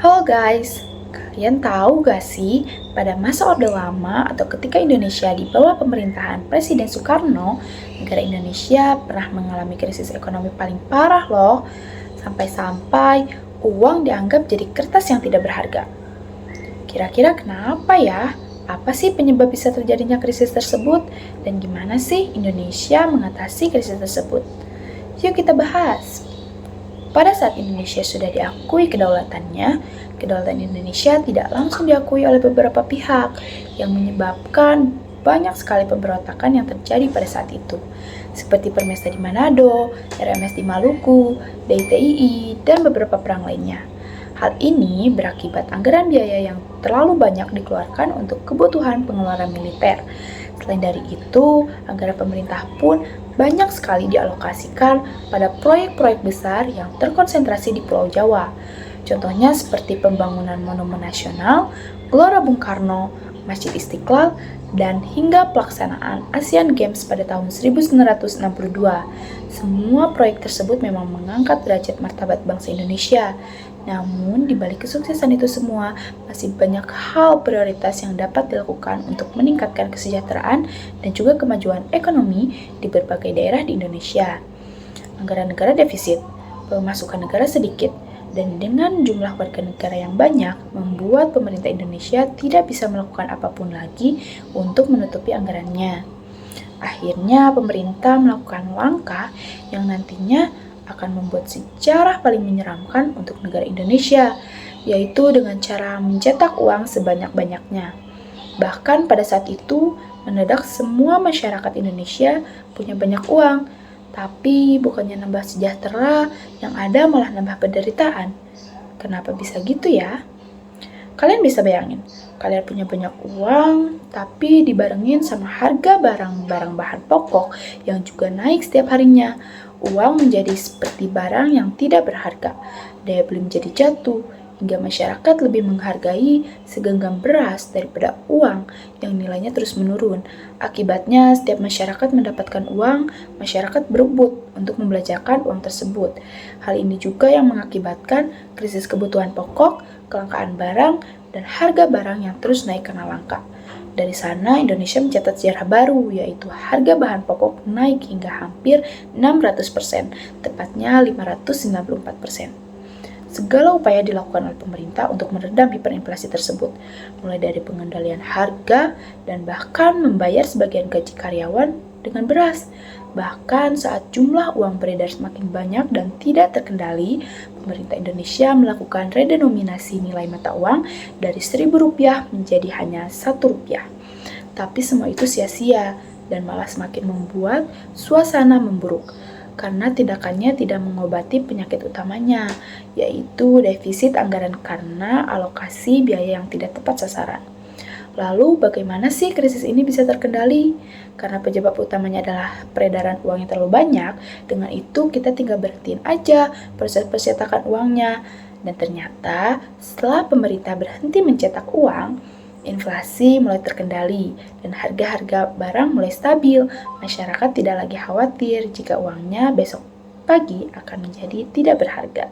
Halo guys, kalian tahu gak sih pada masa Orde Lama atau ketika Indonesia di bawah pemerintahan Presiden Soekarno, negara Indonesia pernah mengalami krisis ekonomi paling parah loh, sampai-sampai uang dianggap jadi kertas yang tidak berharga. Kira-kira kenapa ya? Apa sih penyebab bisa terjadinya krisis tersebut? Dan gimana sih Indonesia mengatasi krisis tersebut? Yuk kita bahas. Pada saat Indonesia sudah diakui kedaulatannya, kedaulatan Indonesia tidak langsung diakui oleh beberapa pihak yang menyebabkan banyak sekali pemberontakan yang terjadi pada saat itu, seperti Permesta di Manado, RMS di Maluku, DITII, dan beberapa perang lainnya. Hal ini berakibat anggaran biaya yang terlalu banyak dikeluarkan untuk kebutuhan pengeluaran militer. Selain dari itu, anggaran pemerintah pun banyak sekali dialokasikan pada proyek-proyek besar yang terkonsentrasi di Pulau Jawa. Contohnya seperti pembangunan Monumen Nasional, Gelora Bung Karno, Masjid Istiqlal, dan hingga pelaksanaan Asian Games pada tahun 1962. Semua proyek tersebut memang mengangkat derajat martabat bangsa Indonesia. Namun, di balik kesuksesan itu semua, masih banyak hal prioritas yang dapat dilakukan untuk meningkatkan kesejahteraan dan juga kemajuan ekonomi di berbagai daerah di Indonesia. Anggaran negara defisit, pemasukan negara sedikit, dan dengan jumlah warga negara yang banyak, membuat pemerintah Indonesia tidak bisa melakukan apapun lagi untuk menutupi anggarannya. Akhirnya, pemerintah melakukan langkah yang nantinya akan membuat sejarah paling menyeramkan untuk negara Indonesia, yaitu dengan cara mencetak uang sebanyak-banyaknya. Bahkan pada saat itu, mendadak semua masyarakat Indonesia punya banyak uang, tapi bukannya nambah sejahtera, yang ada malah nambah penderitaan. Kenapa bisa gitu ya? Kalian bisa bayangin, kalian punya banyak uang, tapi dibarengin sama harga barang-barang bahan pokok yang juga naik setiap harinya. Uang menjadi seperti barang yang tidak berharga, daya beli menjadi jatuh, hingga masyarakat lebih menghargai segenggam beras daripada uang yang nilainya terus menurun. Akibatnya, setiap masyarakat mendapatkan uang, masyarakat berebut untuk membelanjakan uang tersebut. Hal ini juga yang mengakibatkan krisis kebutuhan pokok, kelangkaan barang, dan harga barang yang terus naik karena langka. Dari sana, Indonesia mencatat sejarah baru, yaitu harga bahan pokok naik hingga hampir 600%, tepatnya 594%. Segala upaya dilakukan oleh pemerintah untuk meredam hiperinflasi tersebut, mulai dari pengendalian harga dan bahkan membayar sebagian gaji karyawan dengan beras. Bahkan saat jumlah uang beredar semakin banyak dan tidak terkendali, pemerintah Indonesia melakukan redenominasi nilai mata uang dari Rp1.000 menjadi hanya Rp1. Tapi semua itu sia-sia dan malah semakin membuat suasana memburuk, karena tindakannya tidak mengobati penyakit utamanya, yaitu defisit anggaran karena alokasi biaya yang tidak tepat sasaran. Lalu bagaimana sih krisis ini bisa terkendali? Karena penyebab utamanya adalah peredaran uang yang terlalu banyak, dengan itu kita tinggal berhentiin aja proses pencetakan uangnya. Dan ternyata setelah pemerintah berhenti mencetak uang, inflasi mulai terkendali dan harga-harga barang mulai stabil. Masyarakat tidak lagi khawatir jika uangnya besok pagi akan menjadi tidak berharga.